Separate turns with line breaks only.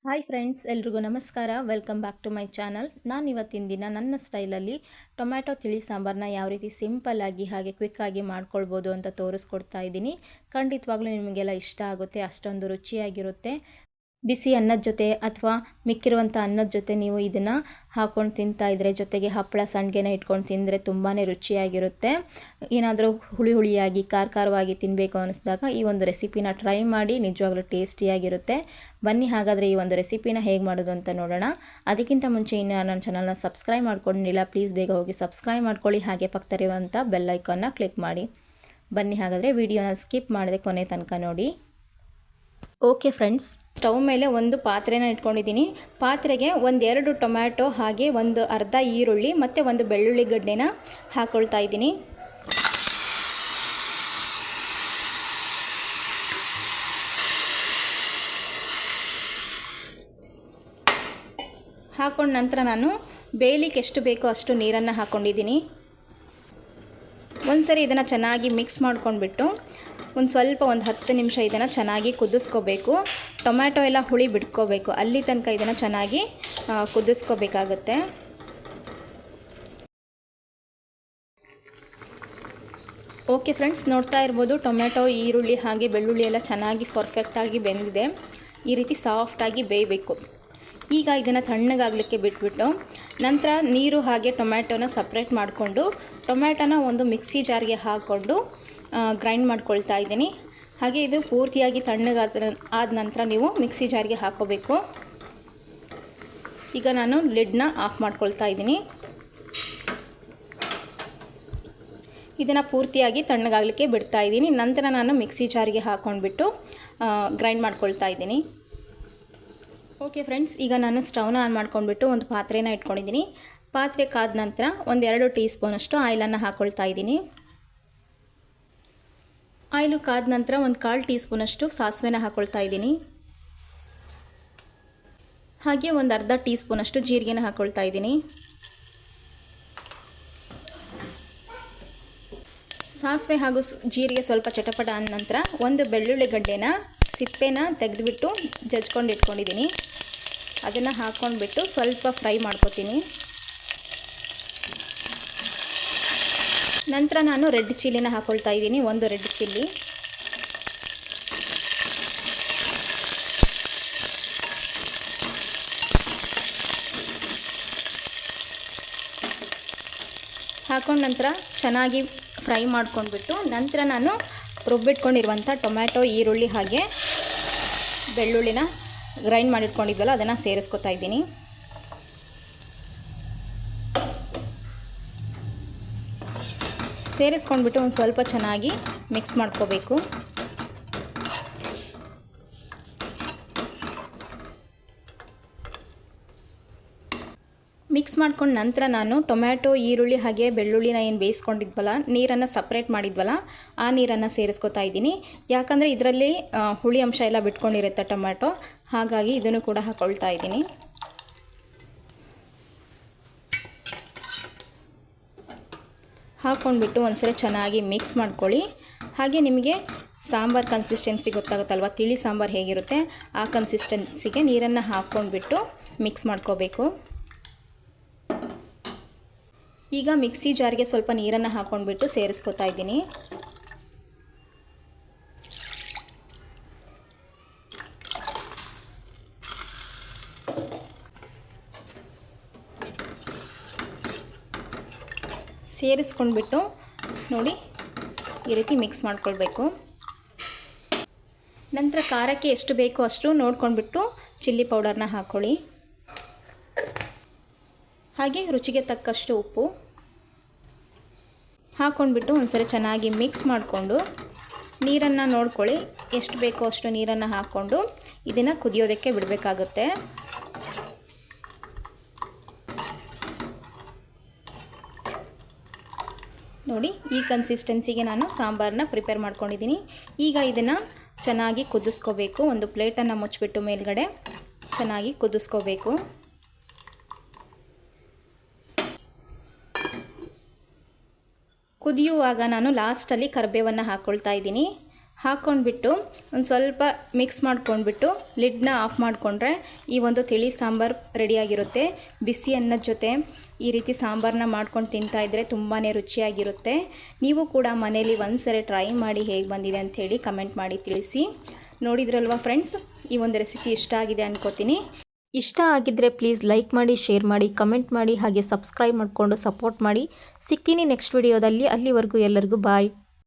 Hi friends, ಎಲ್ರಿಗೂ ನಮಸ್ಕಾರ. Welcome back to my channel. ನಾನು ಇವತ್ತಿನ ದಿನ ನನ್ನ ಸ್ಟೈಲಲ್ಲಿ ಟೊಮ್ಯಾಟೊ ತಿಳಿ ಸಾಂಬಾರನ್ನ ಯಾವ ರೀತಿ ಸಿಂಪಲ್ಲಾಗಿ ಹಾಗೆ ಕ್ವಿಕ್ಕಾಗಿ ಮಾಡ್ಕೊಳ್ಬೋದು ಅಂತ ತೋರಿಸ್ಕೊಡ್ತಾ ಇದ್ದೀನಿ. ಖಂಡಿತವಾಗ್ಲೂ ನಿಮಗೆಲ್ಲ ಇಷ್ಟ ಆಗುತ್ತೆ, ಅಷ್ಟೊಂದು ರುಚಿಯಾಗಿರುತ್ತೆ. ಬಿಸಿ ಅನ್ನದ ಜೊತೆ ಅಥವಾ ಮಿಕ್ಕಿರುವಂಥ ಅನ್ನದ ಜೊತೆ ನೀವು ಇದನ್ನು ಹಾಕ್ಕೊಂಡು ತಿಂತಾ ಇದ್ದರೆ, ಜೊತೆಗೆ ಹಪ್ಪಳ ಸಂಡಿಗೆನ ಇಟ್ಕೊಂಡು ತಿಂದರೆ ತುಂಬಾ ರುಚಿಯಾಗಿರುತ್ತೆ. ಏನಾದರೂ ಹುಳಿಯಾಗಿ ಖಾರವಾಗಿ ತಿನ್ನಬೇಕು ಅನ್ನಿಸಿದಾಗ ಈ ಒಂದು ರೆಸಿಪಿನ ಟ್ರೈ ಮಾಡಿ, ನಿಜವಾಗ್ಲೂ ಟೇಸ್ಟಿಯಾಗಿರುತ್ತೆ. ಬನ್ನಿ ಹಾಗಾದರೆ ಈ ಒಂದು ರೆಸಿಪಿನ ಹೇಗೆ ಮಾಡೋದು ಅಂತ ನೋಡೋಣ. ಅದಕ್ಕಿಂತ ಮುಂಚೆ ಇನ್ನು ನನ್ನ ಚಾನಲ್ನ ಸಬ್ಸ್ಕ್ರೈಬ್ ಮಾಡ್ಕೊಂಡಿಲ್ಲ, ಪ್ಲೀಸ್ ಬೇಗ ಹೋಗಿ ಸಬ್ಸ್ಕ್ರೈಬ್ ಮಾಡ್ಕೊಳ್ಳಿ. ಹಾಗೆ ಪಕ್ಕದಲ್ಲಿರುವಂಥ ಬೆಲ್ ಐಕಾನ್ನ ಕ್ಲಿಕ್ ಮಾಡಿ. ಬನ್ನಿ ಹಾಗಾದರೆ ವಿಡಿಯೋನ ಸ್ಕಿಪ್ ಮಾಡದೆ ಕೊನೆ ತನಕ ನೋಡಿ. ಓಕೆ ಫ್ರೆಂಡ್ಸ್, ಸ್ಟವ್ ಮೇಲೆ ಒಂದು ಪಾತ್ರೆನ ಇಟ್ಕೊಂಡಿದ್ದೀನಿ. ಪಾತ್ರೆಗೆ ಒಂದೆರಡು ಟೊಮ್ಯಾಟೊ ಹಾಗೆ ಒಂದು ಅರ್ಧ ಈರುಳ್ಳಿ ಮತ್ತು ಒಂದು ಬೆಳ್ಳುಳ್ಳಿ ಗಡ್ಡೆನ ಹಾಕ್ಕೊಳ್ತಾ ಇದ್ದೀನಿ. ಹಾಕೊಂಡ ನಂತರ ನಾನು ಬೇಯಲಿಕ್ಕೆ ಎಷ್ಟು ಬೇಕೋ ಅಷ್ಟು ನೀರನ್ನು ಹಾಕ್ಕೊಂಡಿದ್ದೀನಿ. ಒಂದ್ಸರಿ ಇದನ್ನು ಚೆನ್ನಾಗಿ ಮಿಕ್ಸ್ ಮಾಡ್ಕೊಂಡ್ಬಿಟ್ಟು ಒಂದು 10 ನಿಮಿಷ ಇದನ್ನು ಚೆನ್ನಾಗಿ ಕುದಿಸ್ಕೋಬೇಕು. ಟೊಮ್ಯಾಟೊ ಎಲ್ಲ ಹುಳಿ ಬಿಟ್ಕೋಬೇಕು, ಅಲ್ಲಿ ತನಕ ಇದನ್ನು ಚೆನ್ನಾಗಿ ಕುದಿಸ್ಕೋಬೇಕಾಗುತ್ತೆ. ಓಕೆ ಫ್ರೆಂಡ್ಸ್, ನೋಡ್ತಾ ಇರ್ಬೋದು ಟೊಮ್ಯಾಟೊ, ಈರುಳ್ಳಿ ಹಾಗೆ ಬೆಳ್ಳುಳ್ಳಿ ಎಲ್ಲ ಚೆನ್ನಾಗಿ ಪರ್ಫೆಕ್ಟಾಗಿ ಬೆಂದಿದೆ. ಈ ರೀತಿ ಸಾಫ್ಟಾಗಿ ಬೇಯಬೇಕು. ಈಗ ಇದನ್ನು ತಣ್ಣಗಾಗಲಿಕ್ಕೆ ಬಿಟ್ಬಿಟ್ಟು ನಂತರ ನೀರು ಹಾಗೆ ಟೊಮ್ಯಾಟೊನ ಸಪ್ರೇಟ್ ಮಾಡಿಕೊಂಡು ಟೊಮ್ಯಾಟೊನ ಒಂದು ಮಿಕ್ಸಿ ಜಾರ್ಗೆ ಹಾಕ್ಕೊಂಡು ಗ್ರೈಂಡ್ ಮಾಡ್ಕೊಳ್ತಾ ಇದ್ದೀನಿ. ಹಾಗೆ ಇದು ಪೂರ್ತಿಯಾಗಿ ಆದ ನಂತರ ನೀವು ಮಿಕ್ಸಿ ಜಾರ್ಗೆ ಹಾಕೋಬೇಕು. ಈಗ ನಾನು ಲಿಡ್ನ ಆಫ್ ಮಾಡ್ಕೊಳ್ತಾ ಇದ್ದೀನಿ. ಇದನ್ನು ಪೂರ್ತಿಯಾಗಿ ತಣ್ಣಗಾಗಲಿಕ್ಕೆ ಬಿಡ್ತಾ ಇದ್ದೀನಿ. ನಂತರ ನಾನು ಮಿಕ್ಸಿ ಜಾರಿಗೆ ಹಾಕ್ಕೊಂಡ್ಬಿಟ್ಟು ಗ್ರೈಂಡ್ ಮಾಡ್ಕೊಳ್ತಾ ಇದ್ದೀನಿ. ಓಕೆ ಫ್ರೆಂಡ್ಸ್, ಈಗ ನಾನು ಸ್ಟವ್ನ ಆನ್ ಮಾಡ್ಕೊಂಡ್ಬಿಟ್ಟು ಒಂದು ಪಾತ್ರೆನ ಇಟ್ಕೊಂಡಿದ್ದೀನಿ. ಪಾತ್ರೆ ಕಾದ ನಂತರ 1-2 ಟೀ ಸ್ಪೂನಷ್ಟು ಆಯಿಲನ್ನು ಹಾಕ್ಕೊಳ್ತಾ ಇದ್ದೀನಿ. ಆಯಿಲು ಕಾದ ನಂತರ 1/4 ಟೀ ಸ್ಪೂನಷ್ಟು ಸಾಸಿವೆನ ಹಾಕ್ಕೊಳ್ತಾ ಇದ್ದೀನಿ. ಹಾಗೆ ಒಂದು ಅರ್ಧ ಟೀ ಸ್ಪೂನಷ್ಟು ಜೀರಿಗೆನ ಹಾಕ್ಕೊಳ್ತಾ ಇದ್ದೀನಿ. ಸಾಸಿವೆ ಹಾಗೂ ಜೀರಿಗೆ ಸ್ವಲ್ಪ ಚಟಪಟ ಆದ ನಂತರ ಒಂದು ಬೆಳ್ಳುಳ್ಳಿ ಗಡ್ಡೆನ ಸಿಪ್ಪೆನ ತೆಗೆದುಬಿಟ್ಟು ಜಜ್ಕೊಂಡು ಇಟ್ಕೊಂಡಿದ್ದೀನಿ. ಅದನ್ನು ಹಾಕ್ಕೊಂಡ್ಬಿಟ್ಟು ಸ್ವಲ್ಪ ಫ್ರೈ ಮಾಡ್ಕೊತೀನಿ. ನಂತರ ನಾನು ರೆಡ್ ಚಿಲ್ಲಿನ ಹಾಕ್ಕೊಳ್ತಾ ಇದ್ದೀನಿ, ಒಂದು ರೆಡ್ ಚಿಲ್ಲಿ. ಹಾಕೊಂಡ ನಂತರ ಚೆನ್ನಾಗಿ ಫ್ರೈ ಮಾಡ್ಕೊಂಡ್ಬಿಟ್ಟು ನಂತರ ನಾನು ರುಬ್ಬಿಟ್ಕೊಂಡಿರುವಂಥ ಟೊಮ್ಯಾಟೊ, ಈರುಳ್ಳಿ ಹಾಗೆ ಬೆಳ್ಳುಳ್ಳಿನ ಗ್ರೈಂಡ್ ಮಾಡಿಟ್ಕೊಂಡಿದ್ವಲ್ಲ ಅದನ್ನು ಸೇರಿಸ್ಕೊತಾ ಇದ್ದೀನಿ. ಸೇರಿಸ್ಕೊಂಡ್ಬಿಟ್ಟು ಒಂದು ಸ್ವಲ್ಪ ಚೆನ್ನಾಗಿ ಮಿಕ್ಸ್ ಮಾಡ್ಕೋಬೇಕು. ಮಿಕ್ಸ್ ಮಾಡ್ಕೊಂಡು ನಂತರ ನಾನು ಟೊಮ್ಯಾಟೊ, ಈರುಳ್ಳಿ ಹಾಗೆ ಬೆಳ್ಳುಳ್ಳಿನ ಏನು ಬೇಯಿಸ್ಕೊಂಡಿದ್ವಲ್ಲ, ನೀರನ್ನು ಸಪ್ರೇಟ್ ಮಾಡಿದ್ವಲ್ಲ, ಆ ನೀರನ್ನು ಸೇರಿಸ್ಕೊತಾ ಇದ್ದೀನಿ. ಯಾಕಂದರೆ ಇದರಲ್ಲಿ ಹುಳಿ ಅಂಶ ಎಲ್ಲ ಬಿಟ್ಕೊಂಡಿರುತ್ತೆ ಟೊಮ್ಯಾಟೊ, ಹಾಗಾಗಿ ಇದನ್ನು ಕೂಡ ಹಾಕ್ಕೊಳ್ತಾ ಇದ್ದೀನಿ. ಹಾಕ್ಕೊಂಡ್ಬಿಟ್ಟು ಒಂದ್ಸರಿ ಚೆನ್ನಾಗಿ ಮಿಕ್ಸ್ ಮಾಡ್ಕೊಳ್ಳಿ. ಹಾಗೆ ನಿಮಗೆ ಸಾಂಬಾರು ಕನ್ಸಿಸ್ಟೆನ್ಸಿ ಗೊತ್ತಾಗುತ್ತಲ್ವ, ತಿಳಿ ಸಾಂಬಾರು ಹೇಗಿರುತ್ತೆ ಆ ಕನ್ಸಿಸ್ಟೆನ್ಸಿಗೆ ನೀರನ್ನು ಹಾಕ್ಕೊಂಡ್ಬಿಟ್ಟು ಮಿಕ್ಸ್ ಮಾಡ್ಕೋಬೇಕು. ಈಗ ಮಿಕ್ಸಿ ಜಾರ್ಗೆ ಸ್ವಲ್ಪ ನೀರನ್ನು ಹಾಕ್ಕೊಂಡ್ಬಿಟ್ಟು ಸೇರಿಸ್ಕೊತಾ ಇದ್ದೀನಿ. ಸೇರಿಸ್ಕೊಂಡ್ಬಿಟ್ಟು ನೋಡಿ ಈ ರೀತಿ ಮಿಕ್ಸ್ ಮಾಡ್ಕೊಳ್ಬೇಕು. ನಂತರ ಖಾರಕ್ಕೆ ಎಷ್ಟು ಬೇಕೋ ಅಷ್ಟು ನೋಡ್ಕೊಂಡ್ಬಿಟ್ಟು ಚಿಲ್ಲಿ ಪೌಡರ್ನ ಹಾಕ್ಕೊಳ್ಳಿ. ಹಾಗೆ ರುಚಿಗೆ ತಕ್ಕಷ್ಟು ಉಪ್ಪು ಹಾಕ್ಕೊಂಡ್ಬಿಟ್ಟು ಒಂದ್ಸರಿ ಚೆನ್ನಾಗಿ ಮಿಕ್ಸ್ ಮಾಡಿಕೊಂಡು ನೀರನ್ನು ನೋಡ್ಕೊಳ್ಳಿ, ಎಷ್ಟು ಬೇಕೋ ಅಷ್ಟು ನೀರನ್ನು ಹಾಕ್ಕೊಂಡು ಇದನ್ನು ಕುದಿಯೋದಕ್ಕೆ ಬಿಡಬೇಕಾಗುತ್ತೆ. ನೋಡಿ ಈ ಕನ್ಸಿಸ್ಟೆನ್ಸಿಗೆ ನಾನು ಸಾಂಬಾರನ್ನ ಪ್ರಿಪೇರ್ ಮಾಡ್ಕೊಂಡಿದ್ದೀನಿ. ಈಗ ಇದನ್ನು ಚೆನ್ನಾಗಿ ಕುದಿಸ್ಕೋಬೇಕು. ಒಂದು ಪ್ಲೇಟನ್ನು ಮುಚ್ಚಿಬಿಟ್ಟು ಮೇಲ್ಗಡೆ ಚೆನ್ನಾಗಿ ಕುದಿಸ್ಕೋಬೇಕು. ಕುದಿಯುವಾಗ ನಾನು ಲಾಸ್ಟಲ್ಲಿ ಕರಿಬೇವನ್ನು ಹಾಕ್ಕೊಳ್ತಾ ಇದ್ದೀನಿ. ಹಾಕ್ಕೊಂಡ್ಬಿಟ್ಟು ಒಂದು ಸ್ವಲ್ಪ ಮಿಕ್ಸ್ ಮಾಡ್ಕೊಂಡ್ಬಿಟ್ಟು ಲಿಡ್ನ ಆಫ್ ಮಾಡಿಕೊಂಡ್ರೆ ಈ ಒಂದು ತಿಳಿ ಸಾಂಬಾರು ರೆಡಿಯಾಗಿರುತ್ತೆ. ಬಿಸಿ ಅನ್ನದ ಜೊತೆ ಈ ರೀತಿ ಸಾಂಬಾರನ್ನ ಮಾಡ್ಕೊಂಡು ತಿಂತಾಯಿದ್ರೆ ತುಂಬಾ ರುಚಿಯಾಗಿರುತ್ತೆ. ನೀವು ಕೂಡ ಮನೇಲಿ ಒಂದ್ಸರಿ ಟ್ರೈ ಮಾಡಿ ಹೇಗೆ ಬಂದಿದೆ ಅಂಥೇಳಿ ಕಮೆಂಟ್ ಮಾಡಿ ತಿಳಿಸಿ. ನೋಡಿದ್ರಲ್ವಾ ಫ್ರೆಂಡ್ಸ್, ಈ ಒಂದು ರೆಸಿಪಿ ಇಷ್ಟ ಆಗಿದೆ ಅನ್ಕೋತೀನಿ. ಇಷ್ಟ ಆಗಿದ್ದರೆ ಪ್ಲೀಸ್ ಲೈಕ್ ಮಾಡಿ, ಶೇರ್ ಮಾಡಿ, ಕಮೆಂಟ್ ಮಾಡಿ, ಹಾಗೆ ಸಬ್ಸ್ಕ್ರೈಬ್ ಮಾಡಿಕೊಂಡು ಸಪೋರ್ಟ್ ಮಾಡಿ. ಸಿಗ್ತೀನಿ ನೆಕ್ಸ್ಟ್ ವಿಡಿಯೋದಲ್ಲಿ. ಅಲ್ಲಿವರೆಗೂ ಎಲ್ಲರಿಗೂ ಬಾಯ್.